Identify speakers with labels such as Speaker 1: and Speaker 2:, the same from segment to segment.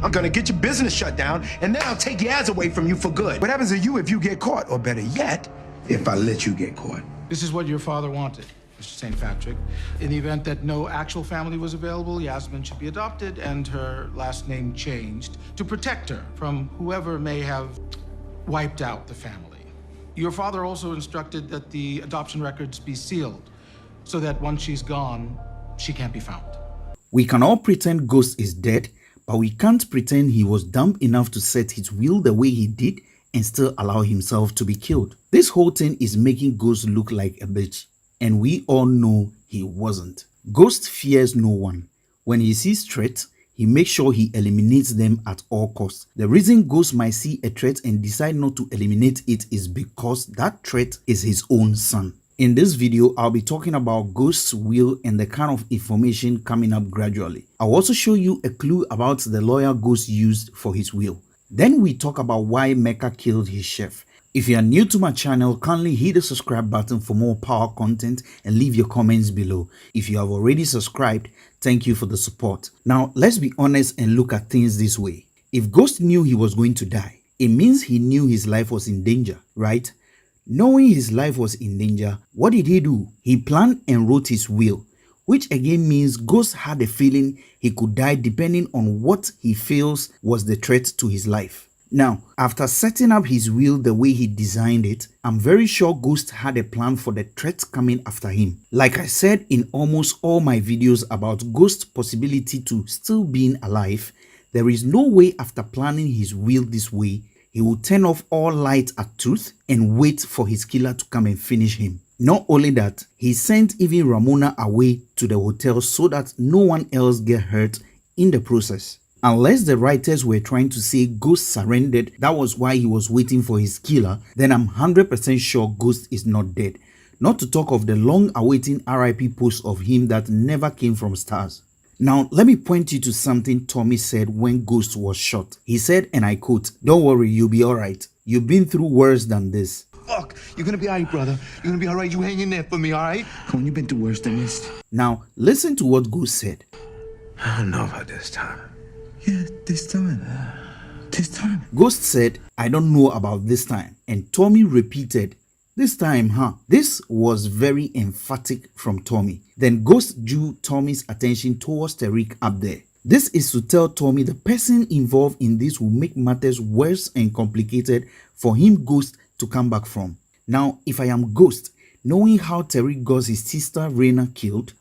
Speaker 1: I'm gonna get your business shut down, and then I'll take Yaz away from you for good. What happens to you if you get caught? Or better yet, if I let you get caught?
Speaker 2: This is what your father wanted, Mr. St. Patrick. In the event that no actual family was available, Yasmin should be adopted and her last name changed to protect her from whoever may have wiped out the family. Your father also instructed that the adoption records be sealed so that once she's gone, she can't be found.
Speaker 3: We can all pretend Ghost is dead, but we can't pretend he was dumb enough to set his will the way he did and still allow himself to be killed. This whole thing is making Ghost look like a bitch, and we all know he wasn't. Ghost fears no one. When he sees threats, he makes sure he eliminates them at all costs. The reason Ghost might see a threat and decide not to eliminate it is because that threat is his own son. In this video, I'll be talking about Ghost's will and the kind of information coming up gradually. I'll also show you a clue about the lawyer Ghost used for his will. Then we talk about why Mecca killed his chef. If you are new to my channel, kindly hit the subscribe button for more power content and leave your comments below. If you have already subscribed, thank you for the support. Now, let's be honest and look at things this way. If Ghost knew he was going to die, it means he knew his life was in danger, right? Knowing his life was in danger, what did he do? He planned and wrote his will, which again means Ghost had a feeling he could die depending on what he feels was the threat to his life. Now, after setting up his will the way he designed it, I'm very sure Ghost had a plan for the threats coming after him. Like I said in almost all my videos about Ghost's possibility to still being alive, there is no way after planning his will this way, he will turn off all light at truth and wait for his killer to come and finish him. Not only that, he sent even Ramona away to the hotel so that no one else get hurt in the process. Unless the writers were trying to say Ghost surrendered, that was why he was waiting for his killer, then I'm 100% sure Ghost is not dead. Not to talk of the long-awaiting RIP post of him that never came from Stars. Now, let me point you to something Tommy said when Ghost was shot. He said, and I quote, "Don't worry, you'll be alright. You've been through worse than this."
Speaker 4: Fuck, you're gonna be alright, brother. You're gonna be alright. You hang in there for me, alright?
Speaker 5: Come on, you've been through worse than this.
Speaker 3: Now, listen to what Ghost said.
Speaker 4: I don't know about this time.
Speaker 5: Yeah, this time. This time.
Speaker 3: Ghost said, "I don't know about this time." And Tommy repeated, "This time, huh?" This was very emphatic from Tommy. Then Ghost drew Tommy's attention towards Tariq up there. This is to tell Tommy the person involved in this will make matters worse and complicated for him, Ghost, to come back from. Now, if I am Ghost, knowing how Tariq got his sister Reina killed,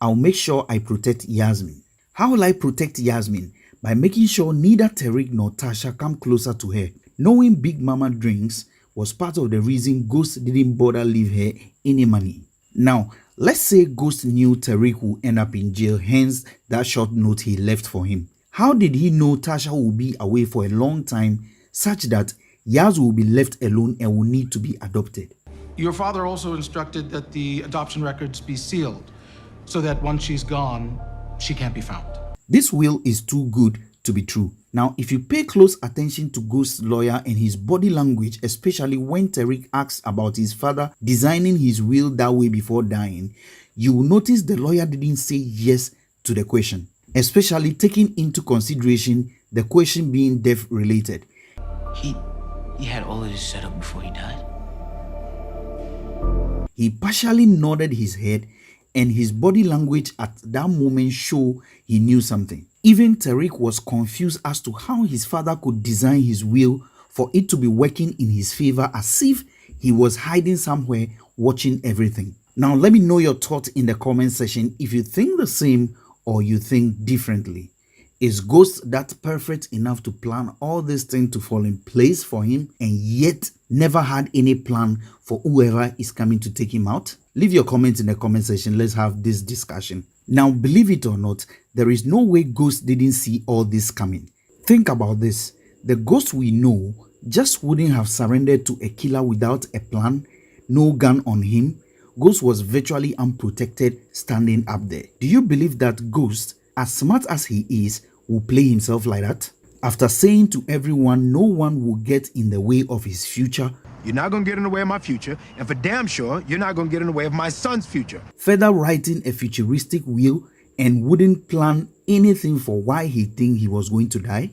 Speaker 3: I'll make sure I protect Yasmin. How will I protect Yasmin? By making sure neither Tariq nor Tasha come closer to her. Knowing Big Mama drinks was part of the reason Ghost didn't bother leave her any money. Now, let's say Ghost knew Tariq would end up in jail, hence that short note he left for him. How did he know Tasha would be away for a long time such that Yaz will be left alone and will need to be adopted?
Speaker 2: Your father also instructed that the adoption records be sealed so that once she's gone, she can't be found.
Speaker 3: This will is too good to be true. Now, if you pay close attention to Ghost's lawyer and his body language, especially when Tariq asks about his father designing his will that way before dying, you will notice the lawyer didn't say yes to the question, especially taking into consideration the question being death related.
Speaker 6: He had all of this set up before he died.
Speaker 3: He partially nodded his head, and his body language at that moment showed he knew something. Even Tariq was confused as to how his father could design his will for it to be working in his favor, as if he was hiding somewhere watching everything. Now, let me know your thoughts in the comment section if you think the same or you think differently. Is Ghost that perfect enough to plan all these things to fall in place for him and yet never had any plan for whoever is coming to take him out? Leave your comments in the comment section. Let's have this discussion. Now, believe it or not, there is no way Ghost didn't see all this coming. Think about this. The Ghost we know just wouldn't have surrendered to a killer without a plan, no gun on him. Ghost was virtually unprotected standing up there. Do you believe that Ghost, as smart as he is, will play himself like that? After saying to everyone no one will get in the way of his future,
Speaker 1: You're not gonna get in the way of my future, and for damn sure, you're not gonna get in the way of my son's future.
Speaker 3: further writing a futuristic will and wouldn't plan anything for why he think he was going to die?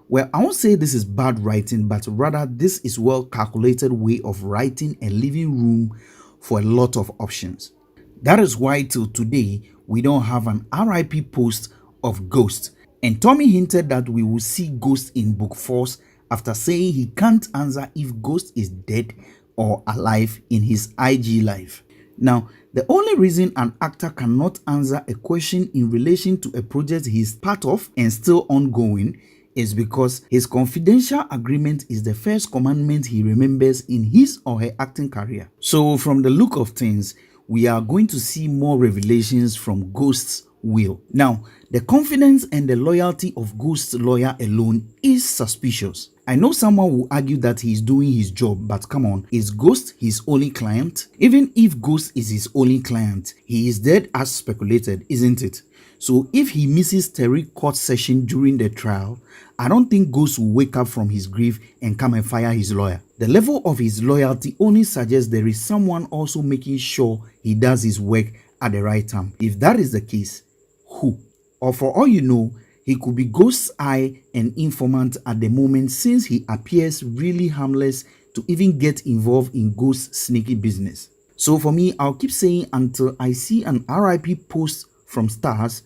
Speaker 3: Well, I won't say this is bad writing, but rather this is well calculated way of writing and leaving room for a lot of options. That is why till today we don't have an RIP post of Ghost, and Tommy hinted that we will see Ghost in book 4 after saying he can't answer if Ghost is dead or alive in his IG live. Now, the only reason an actor cannot answer a question in relation to a project he's part of and still ongoing is because his confidential agreement is the first commandment he remembers in his or her acting career. So from the look of things, we are going to see more revelations from Ghost's will. Now, the confidence and the loyalty of Ghost's lawyer alone is suspicious. I know someone will argue that he's doing his job, but come on, is Ghost his only client? Even if Ghost is his only client, he is dead as speculated, isn't it? So if he misses Tariq court session during the trial, I don't think Ghost will wake up from his grief and come and fire his lawyer. The level of his loyalty only suggests there is someone also making sure he does his work at the right time. If that is the case, who? Or for all you know, he could be Ghost's eye and informant at the moment, since he appears really harmless to even get involved in Ghost's sneaky business. So for me, I'll keep saying until I see an RIP post from Stars,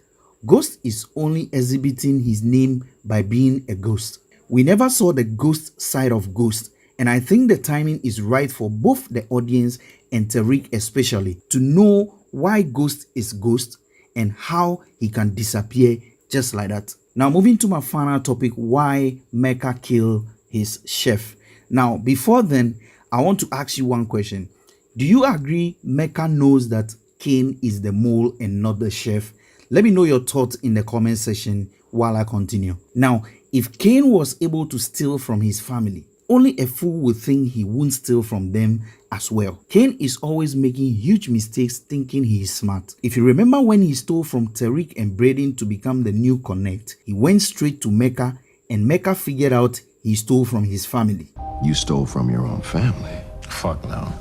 Speaker 3: Ghost is only exhibiting his name by being a ghost. We never saw the ghost side of Ghost, and I think the timing is right for both the audience and Tariq especially to know why Ghost is Ghost and how he can disappear just like that. Now moving to my final topic, why Mecca killed his chef. Now before then, I want to ask you one question. Do you agree Mecca knows that Cain is the mole and not the chef? Let me know your thoughts in the comment section while I continue. Now, if Cain was able to steal from his family, only a fool would think he won't steal from them as well. Cain is always making huge mistakes thinking he is smart. If you remember when he stole from Tariq and Braden to become the new Connect, he went straight to Mecca and Mecca figured out he stole from his family.
Speaker 7: You stole from your own family? Fuck no.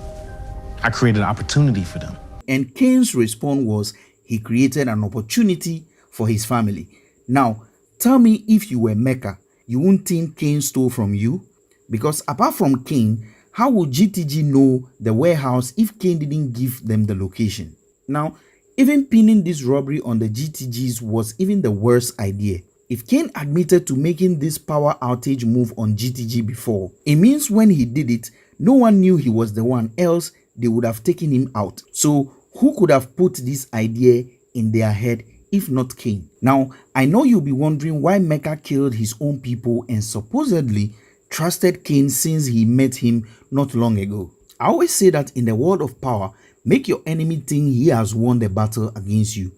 Speaker 7: I created an opportunity for them.
Speaker 3: And Cain's response was he created an opportunity for his family. Now, tell me, if you were Mecca, you wouldn't think Cain stole from you? Because apart from Cain, how would GTG know the warehouse if Cain didn't give them the location? Now, even pinning this robbery on the GTGs was even the worst idea. If Cain admitted to making this power outage move on GTG before, it means when he did it, no one knew he was the one, else they would have taken him out. So who could have put this idea in their head if not Cain? Now, I know you'll be wondering why Mecca killed his own people and supposedly trusted Cain since he met him not long ago. I always say that in the world of power, make your enemy think he has won the battle against you.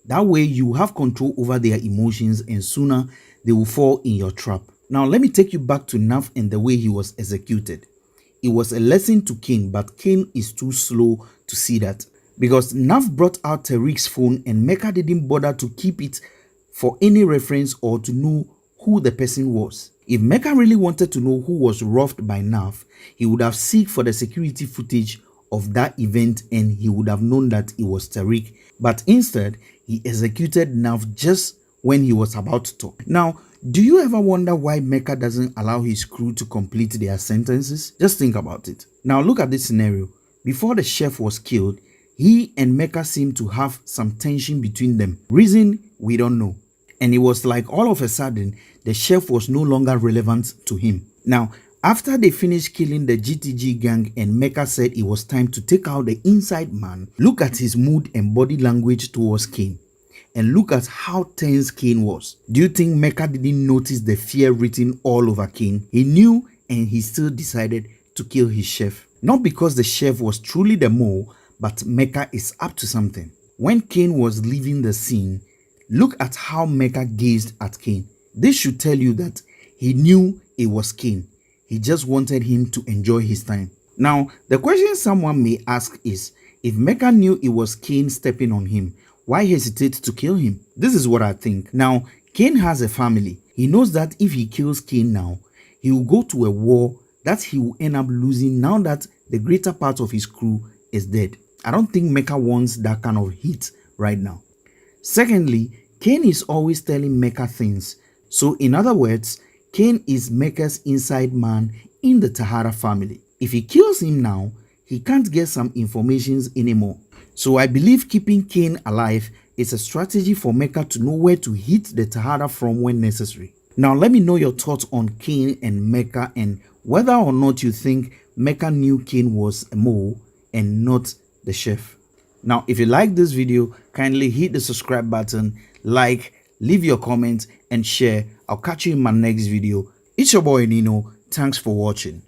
Speaker 3: That way you have control over their emotions and sooner they will fall in your trap. Now let me take you back to Naf and the way he was executed. It was a lesson to Cain, but Cain is too slow to see that. Because Naf brought out Tariq's phone and Mecca didn't bother to keep it for any reference or to know who the person was. If Mecca really wanted to know who was roughed by Naf, he would have sought for the security footage of that event and he would have known that it was Tariq. But instead, he executed Naf just when he was about to talk. Now, do you ever wonder why Mecca doesn't allow his crew to complete their sentences? Just think about it. Now look at this scenario. Before the chef was killed, he and Mecca seemed to have some tension between them. Reason, we don't know. And it was like all of a sudden, the chef was no longer relevant to him. Now, after they finished killing the GTG gang and Mecca said it was time to take out the inside man, look at his mood and body language towards Cain. And look at how tense Cain was. Do you think Mecca didn't notice the fear written all over Cain? He knew and he still decided to kill his chef. Not because the chef was truly the mole, but Mecca is up to something. When Cain was leaving the scene, look at how Mecca gazed at Cain. This should tell you that he knew it was Cain. He just wanted him to enjoy his time. Now, the question someone may ask is, if Mecca knew it was Cain stepping on him, why hesitate to kill him? This is what I think. Now, Cain has a family. He knows that if he kills Cain now, he will go to a war that he will end up losing now that the greater part of his crew is dead. I don't think Mecca wants that kind of heat right now. Secondly, Cain is always telling Mecca things. So in other words, Cain is Mecca's inside man in the Tahara family. If he kills him now, he can't get some information anymore. So I believe keeping Cain alive is a strategy for Mecca to know where to hit the Tahara from when necessary. Now let me know your thoughts on Cain and Mecca and whether or not you think Mecca knew Cain was a mole and not the chef. Now if you like this video, kindly hit the subscribe button, like, leave your comments and share. I'll catch you in my next video. It's your boy Nino. Thanks for watching.